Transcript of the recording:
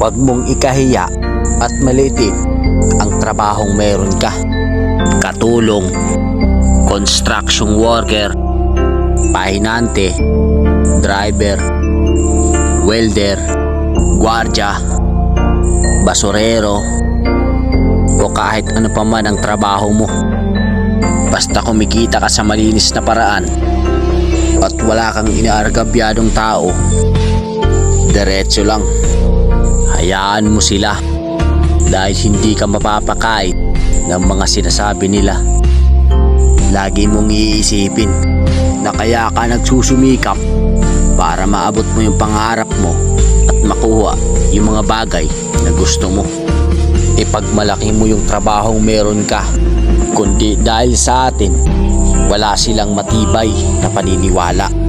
Huwag mong ikahiya at maliitin ang trabahong meron ka. Katulong, construction worker, pahinante, driver, welder, gwardya, basurero, o kahit ano pa man ang trabaho mo. Basta kumikita ka sa malinis na paraan at wala kang inaargabyadong tao, diretso lang. Hayaan mo sila dahil hindi ka mapapakait ng mga sinasabi nila. Lagi mong iisipin na kaya ka nagsusumikap para maabot mo yung pangarap mo at makuha yung mga bagay na gusto mo. Ipagmalaki mo yung trabahong meron ka, kundi dahil sa atin wala silang matibay na paniniwala.